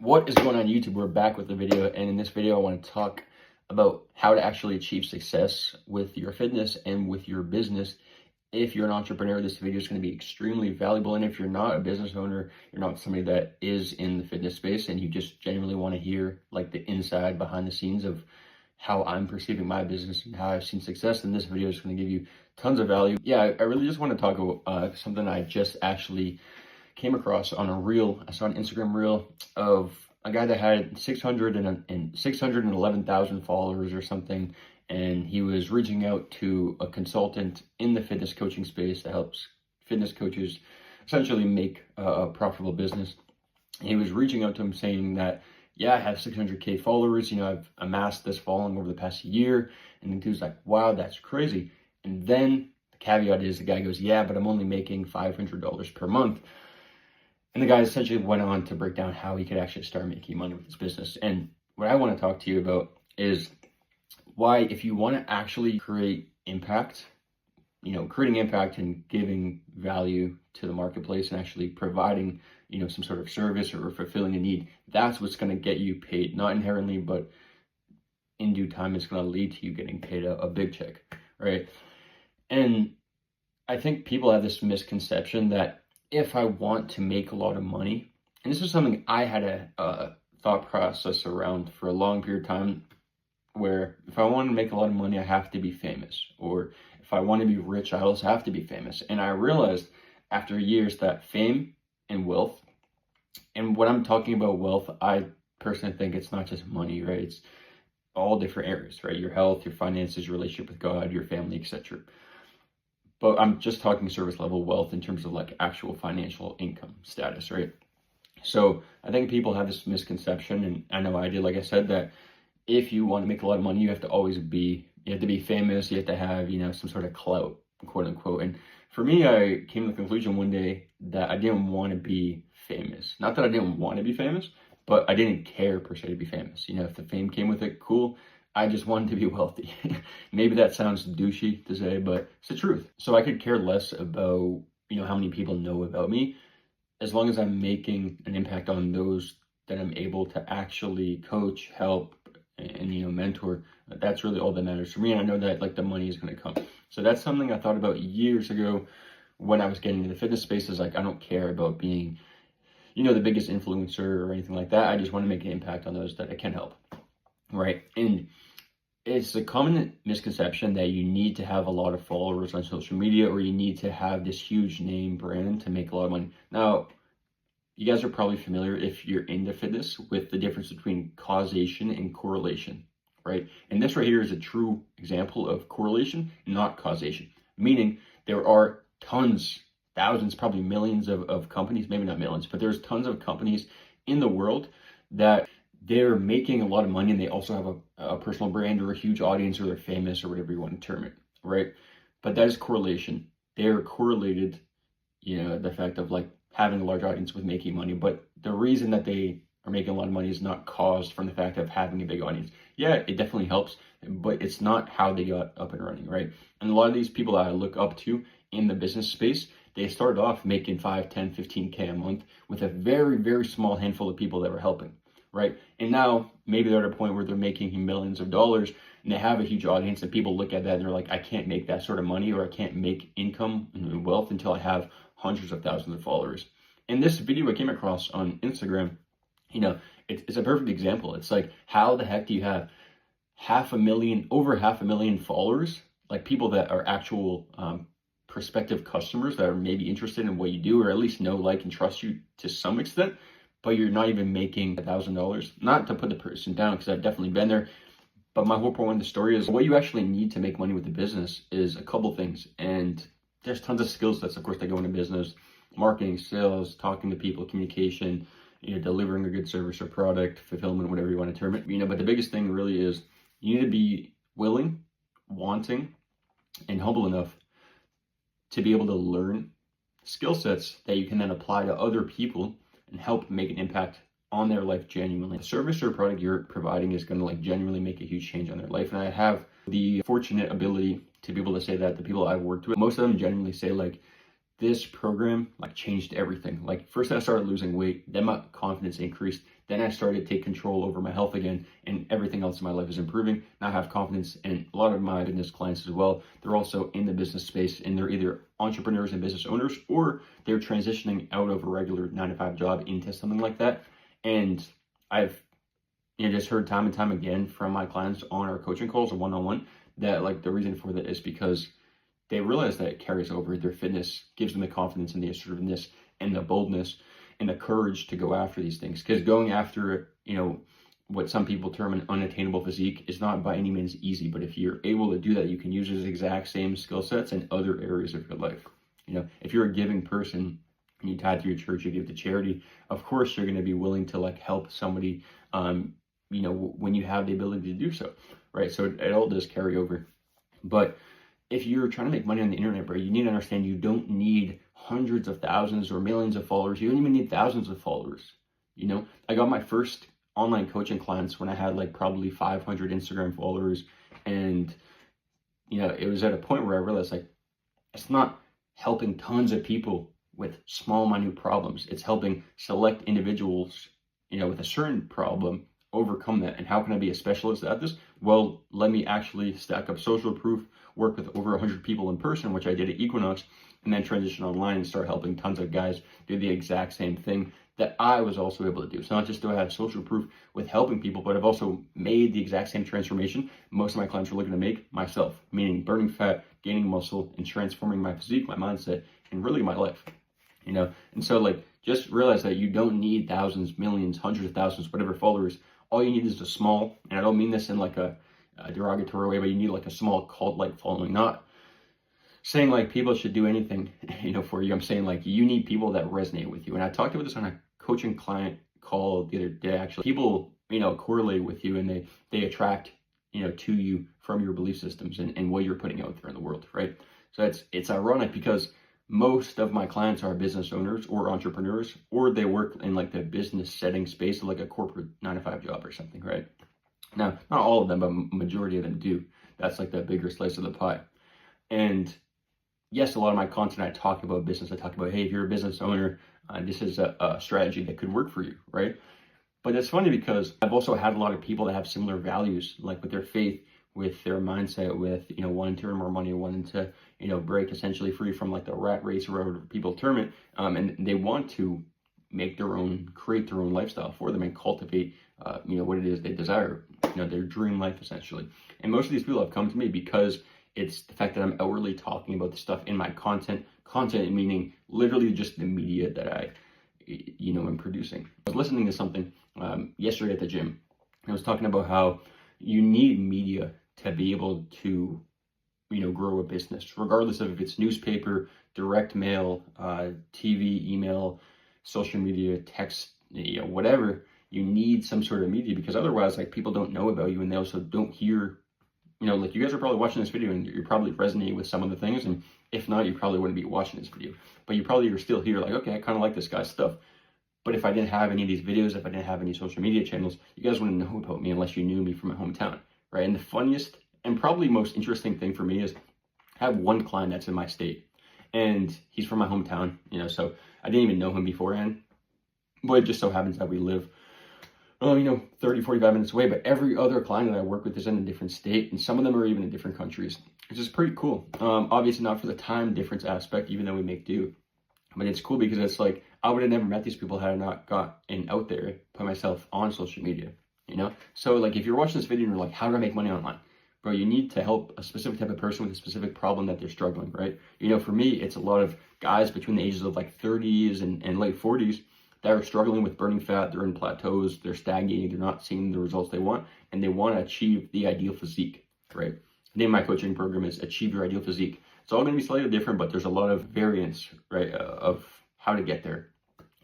What is going on YouTube? We're back with the video, and in this video I want to talk about how to actually achieve success with your fitness and with your business. If you're an entrepreneur, this video is going to be extremely valuable, and if you're not a business owner, you're not somebody that is in the fitness space and you just genuinely want to hear like the inside behind the scenes of how I'm perceiving my business and how I've seen success, then this video is going to give you tons of value. Yeah, I really just want to talk about something I just actually came across on a reel. I saw an Instagram reel of a guy that had 611,000 followers or something, and he was reaching out to a consultant in the fitness coaching space that helps fitness coaches essentially make a profitable business. And he was reaching out to him saying that, yeah, I have 600K followers, I've amassed this following over the past year. And the dude's like, wow, that's crazy. And then the caveat is the guy goes, yeah, but I'm only making $500 per month. And the guy essentially went on to break down how he could actually start making money with his business. And what I want to talk to you about is why, if you want to actually create impact, creating impact and giving value to the marketplace and actually providing, some sort of service or fulfilling a need, that's what's going to get you paid. Not inherently, but in due time, it's going to lead to you getting paid a big check, right? And I think people have this misconception that if I want to make a lot of money, and this is something I had a thought process around for a long period of time, where if I want to make a lot of money, I have to be famous. Or if I want to be rich, I also have to be famous. And I realized after years that fame and wealth, and when I'm talking about wealth, I personally think it's not just money, right? It's all different areas, right? Your health, your finances, your relationship with God, your family, etc. But I'm just talking service level wealth in terms of like actual financial income status, right? So I think people have this misconception, and I know I did, like I said, that if you want to make a lot of money, you have to be famous, you have to have, some sort of clout, quote unquote. And for me, I came to the conclusion one day that I didn't want to be famous. Not that I didn't want to be famous, but I didn't care per se to be famous. If the fame came with it, cool. I just wanted to be wealthy. Maybe that sounds douchey to say, but it's the truth. So I could care less about, how many people know about me, as long as I'm making an impact on those that I'm able to actually coach, help, and mentor. That's really all that matters for me. And I know that like the money is going to come. So that's something I thought about years ago when I was getting into the fitness space. Is like, I don't care about being, the biggest influencer or anything like that. I just want to make an impact on those that I can help. Right. And it's a common misconception that you need to have a lot of followers on social media, or you need to have this huge name brand to make a lot of money. Now, you guys are probably familiar, if you're into fitness, with the difference between causation and correlation, right? And this right here is a true example of correlation, not causation. Meaning there are tons, thousands, probably millions of companies, maybe not millions, but there's tons of companies in the world that they're making a lot of money, and they also have a personal brand or a huge audience, or they're famous, or whatever you want to term it, right? But that is correlation. They're correlated, the fact of like having a large audience with making money. But the reason that they are making a lot of money is not caused from the fact of having a big audience. Yeah, it definitely helps, but it's not how they got up and running, right? And a lot of these people that I look up to in the business space, they started off making 5, 10, 15K a month with a very, very small handful of people that were helping, right? And now maybe they're at a point where they're making millions of dollars, and they have a huge audience, and people look at that and they're like, I can't make that sort of money, or I can't make income and wealth until I have hundreds of thousands of followers. In this video I came across on Instagram, it's a perfect example. It's like, how the heck do you have over half a million followers, like people that are actual prospective customers that are maybe interested in what you do, or at least know, like, and trust you to some extent, but you're not even making $1,000. Not to put the person down, because I've definitely been there, but my whole point in the story is what you actually need to make money with the business is a couple things. And there's tons of skill sets, of course, that go into business: marketing, sales, talking to people, communication, delivering a good service or product, fulfillment, whatever you want to term it. But the biggest thing really is you need to be willing, wanting, and humble enough to be able to learn skill sets that you can then apply to other people and help make an impact on their life genuinely. The service or product you're providing is going to like genuinely make a huge change on their life. And I have the fortunate ability to be able to say that the people I've worked with, most of them genuinely say like, this program like changed everything. Like first I started losing weight, then my confidence increased, then I started to take control over my health again, and everything else in my life is improving. Now I have confidence, and a lot of my business clients as well, they're also in the business space, and they're either entrepreneurs and business owners, or they're transitioning out of a regular 9-to-5 job into something like that. And I've just heard time and time again from my clients on our coaching calls or one-on-one that like the reason for that is because they realize that it carries over. Their fitness gives them the confidence and the assertiveness and the boldness and the courage to go after these things. Because going after, what some people term an unattainable physique is not by any means easy. But if you're able to do that, you can use those exact same skill sets in other areas of your life. If you're a giving person and you tithe to your church, you give to charity, of course you're going to be willing to like help somebody, when you have the ability to do so, right? So it all does carry over. But if you're trying to make money on the internet, bro, you need to understand you don't need hundreds of thousands or millions of followers. You don't even need thousands of followers. I got my first online coaching clients when I had like probably 500 Instagram followers. And, it was at a point where I realized like, it's not helping tons of people with small, minute problems. It's helping select individuals, with a certain problem, overcome that. And how can I be a specialist at this? Well, let me actually stack up social proof, work with over 100 people in person, which I did at Equinox, and then transition online and start helping tons of guys do the exact same thing that I was also able to do. So not just do I have social proof with helping people, but I've also made the exact same transformation most of my clients are looking to make myself, meaning burning fat, gaining muscle, and transforming my physique, my mindset, and really my life. And so like, just realize that you don't need thousands, millions, hundreds of thousands, whatever followers. All you need is a small, and I don't mean this in like a derogatory way, but you need like a small cult-like following. Not saying like people should do anything, for you. I'm saying like you need people that resonate with you. And I talked about this on a coaching client call the other day, actually. People, correlate with you, and they attract, to you from your belief systems and what you're putting out there in the world, right? So it's ironic because most of my clients are business owners or entrepreneurs, or they work in like the business setting space, like a corporate 9-to-5 job or something, right? Now, not all of them, but majority of them do. That's like the bigger slice of the pie. And yes, a lot of my content, I talk about business. I talk about, hey, if you're a business owner, this is a strategy that could work for you, right? But it's funny because I've also had a lot of people that have similar values, like with their faith, with their mindset, with, wanting to earn more money, wanting to, break essentially free from like the rat race or whatever people term it. And they want to create their own lifestyle for them and cultivate, what it is they desire, their dream life essentially. And most of these people have come to me because it's the fact that I'm outwardly talking about the stuff in my content meaning literally just the media that I, am producing. I was listening to something yesterday at the gym, and I was talking about how you need media to be able to, grow a business, regardless of if it's newspaper, direct mail, TV, email, social media, text, whatever. You need some sort of media, because otherwise, like, people don't know about you, and they also don't hear, like, you guys are probably watching this video and you're probably resonating with some of the things, and if not, you probably wouldn't be watching this video, but you probably are still here like, okay, I kind of like this guy's stuff. But if I didn't have any of these videos, if I didn't have any social media channels, you guys wouldn't know about me unless you knew me from my hometown, right? And the funniest and probably most interesting thing for me is I have one client that's in my state, and he's from my hometown, so I didn't even know him beforehand, but it just so happens that we live 30, 45 minutes away. But every other client that I work with is in a different state, and some of them are even in different countries, which is pretty cool. Obviously not for the time difference aspect, even though we make do, but it's cool because it's like, I would have never met these people had I not gotten out there, put myself on social media, So like, if you're watching this video and you're like, how do I make money online? Bro, you need to help a specific type of person with a specific problem that they're struggling, right? For me, it's a lot of guys between the ages of like 30s and late 40s that are struggling with burning fat. They're in plateaus, they're stagnating, they're not seeing the results they want, and they want to achieve the ideal physique, right? The name of my coaching program is Achieve Your Ideal Physique. It's all going to be slightly different, but there's a lot of variance, right, of how to get there.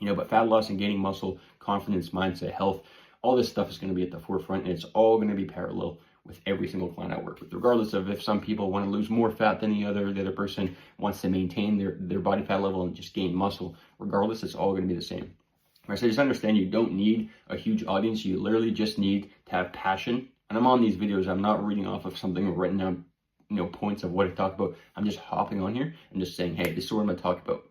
But fat loss and gaining muscle, confidence, mindset, health, all this stuff is going to be at the forefront, and it's all going to be parallel with every single client I work with, regardless of if some people want to lose more fat than the other person wants to maintain their body fat level and just gain muscle. Regardless, it's all going to be the same. Right, so just understand you don't need a huge audience. You literally just need to have passion. And I'm on these videos, I'm not reading off of something or written down points of what I talk about. I'm just hopping on here and just saying, hey, this is what I'm going to talk about.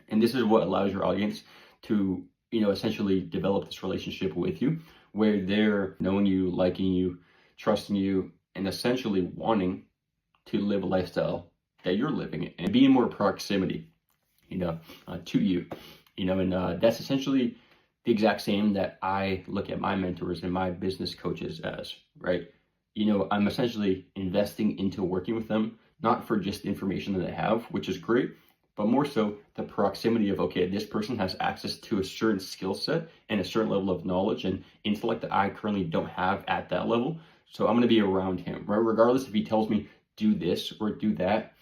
And this is what allows your audience to, essentially develop this relationship with you, where they're knowing you, liking you, trusting you, and essentially wanting to live a lifestyle that you're living in and be in more proximity, to you, and that's essentially the exact same that I look at my mentors and my business coaches as, right? I'm essentially investing into working with them, not for just the information that they have, which is great, but more so the proximity of, okay, this person has access to a certain skill set and a certain level of knowledge and intellect that I currently don't have at that level. So I'm going to be around him, right? Regardless if he tells me do this or do that,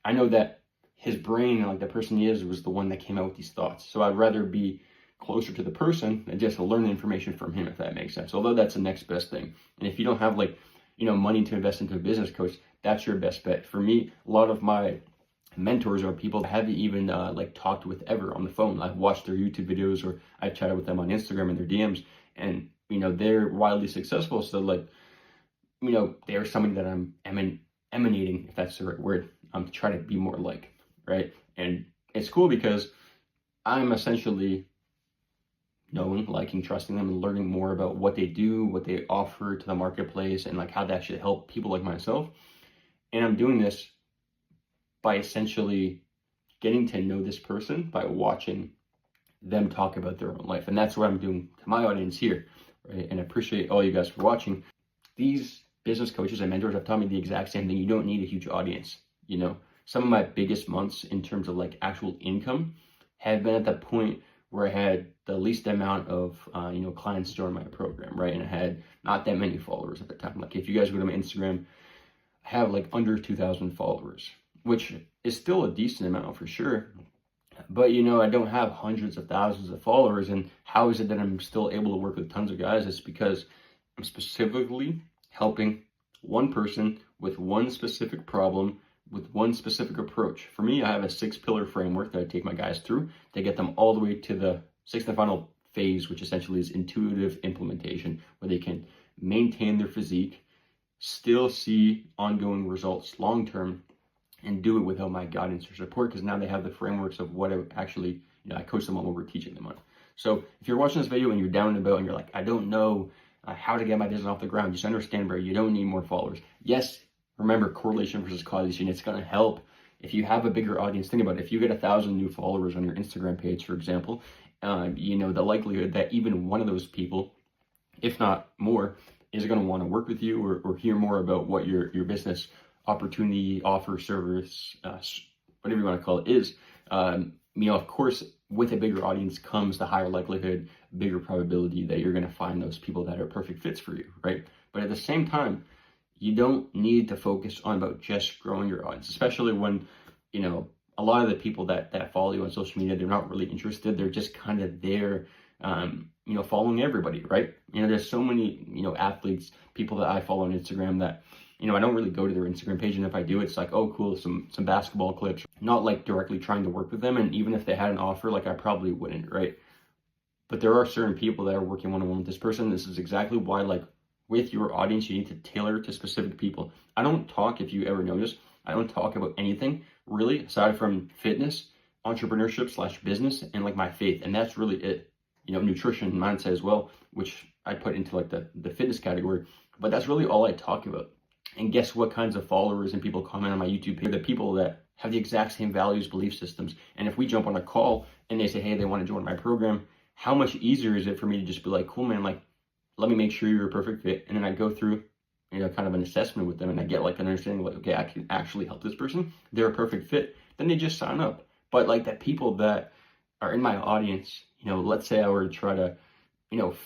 I know that his brain, like the person he is, was the one that came out with these thoughts. So I'd rather be closer to the person and just learn the information from him, if that makes sense. Although that's the next best thing. And if you don't have money to invest into a business coach, that's your best bet. For me, a lot of my mentors are people I haven't even talked with ever on the phone. I've watched their YouTube videos or I've chatted with them on Instagram in their DMs, and they're wildly successful. So they're somebody that I'm emanating, if that's the right word, to try to be more like, right? And it's cool because I'm essentially knowing, liking, trusting them, and learning more about what they do, what they offer to the marketplace, and how that should help people like myself. And I'm doing this by essentially getting to know this person by watching them talk about their own life. And that's what I'm doing to my audience here, right? And I appreciate all you guys for watching. These business coaches and mentors have taught me the exact same thing. You don't need a huge audience. Some of my biggest months in terms of actual income have been at the point where I had the least amount of clients join my program, right? And I had not that many followers at the time. If you guys go to my Instagram, I have under 2,000 followers, which is still a decent amount for sure. But I don't have hundreds of thousands of followers. And how is it that I'm still able to work with tons of guys? It's because I'm specifically helping one person with one specific problem, with one specific approach. For me, I have a 6-pillar framework that I take my guys through to get them all the way to the 6th and final phase, which essentially is intuitive implementation, where they can maintain their physique, still see ongoing results long term, and do it without my guidance or support, because now they have the frameworks of what I actually, I coach them on what we're teaching them on. So if you're watching this video and you're down and about and you're like, I don't know how to get my business off the ground, just understand, bro, you don't need more followers. Yes, remember correlation versus causation. It's going to help if you have a bigger audience. Think about it. If you get 1,000 new followers on your Instagram page, for example, the likelihood that even one of those people, if not more, is going to want to work with you or hear more about what your business opportunity, offer, service, whatever you want to call it is. Of course, with a bigger audience comes the higher likelihood, bigger probability that you're going to find those people that are perfect fits for you, right? But at the same time, you don't need to focus on about just growing your audience, especially when, a lot of the people that follow you on social media, they're not really interested. They're just kind of there, following everybody, right? There's so many, athletes, people that I follow on Instagram that, I don't really go to their Instagram page. And if I do, it's oh, cool, some basketball clips, not directly trying to work with them. And even if they had an offer, I probably wouldn't, right? But there are certain people that are working one-on-one with this person. This is exactly why, with your audience, you need to tailor to specific people. I don't talk, if you ever notice, I don't talk about anything really aside from fitness, entrepreneurship / business, and my faith. And that's really it. Nutrition, mindset as well, which I put into the fitness category. But that's really all I talk about. And guess what kinds of followers and people comment on my YouTube page? The people that have the exact same values, belief systems. And if we jump on a call and they say, hey, they want to join my program, how much easier is it for me to just be cool, man, let me make sure you're a perfect fit. And then I go through, kind of an assessment with them, and I get an understanding okay, I can actually help this person. They're a perfect fit. Then they just sign up. But the people that are in my audience, let's say I were to try to,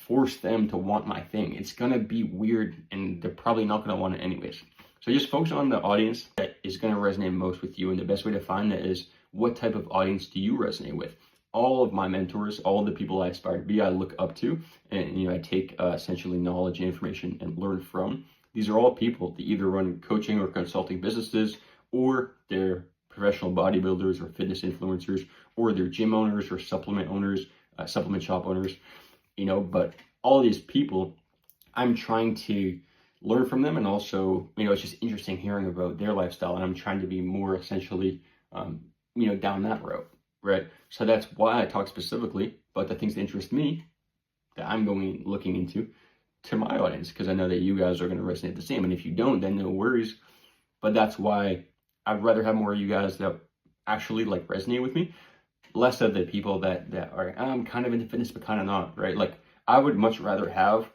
force them to want my thing, it's going to be weird and they're probably not going to want it anyways. So just focus on the audience that is going to resonate most with you. And the best way to find that is, what type of audience do you resonate with? All of my mentors, all the people I aspire to be, I look up to, and I take essentially knowledge and information and learn from. These are all people that either run coaching or consulting businesses, or they're professional bodybuilders or fitness influencers, or they're gym owners or supplement owners, supplement shop owners, but all these people, I'm trying to learn from them, and also, it's just interesting hearing about their lifestyle, and I'm trying to be more essentially, down that road, right? So that's why I talk specifically about the things that interest me, that I'm looking into, to my audience, because I know that you guys are going to resonate the same. And if you don't, then no worries. But that's why I'd rather have more of you guys that actually like resonate with me, less of the people that are, I'm kind of into fitness but kind of not, right? Like, I would much rather have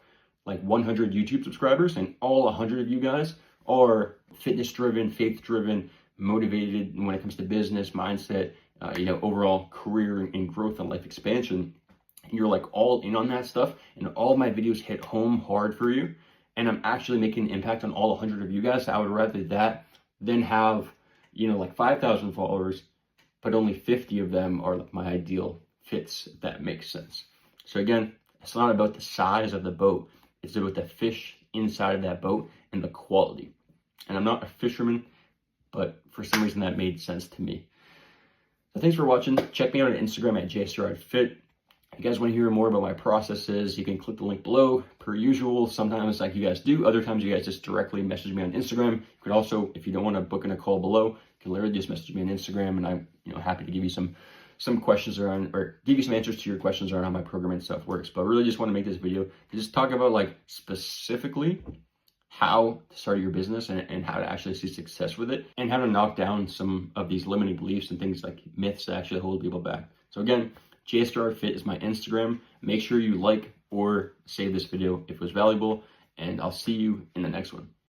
like 100 YouTube subscribers and all 100 of you guys are fitness driven, faith driven, motivated when it comes to business, mindset, overall career and growth and life expansion. You're like all in on that stuff, and all my videos hit home hard for you, and I'm actually making an impact on all 100 of you guys. I would rather that than have, like 5,000 followers, but only 50 of them are like my ideal fits, if that makes sense. So again, it's not about the size of the boat. It's about the fish inside of that boat and the quality. And I'm not a fisherman, but for some reason that made sense to me. So thanks for watching. Check me out on Instagram at JSterardFit. If you guys want to hear more about my processes, you can click the link below, per usual. Sometimes like you guys do, other times you guys just directly message me on Instagram. You could also, if you don't want to book in a call below, you can literally just message me on Instagram, and I'm happy to give you some questions around, or give you some answers to your questions around how my program and stuff works. But I really just want to make this video to just talk about like specifically how to start your business and how to actually see success with it, and how to knock down some of these limiting beliefs and things like myths that actually hold people back. So again, JSterardFit is my Instagram. Make sure you like or save this video if it was valuable, and I'll see you in the next one.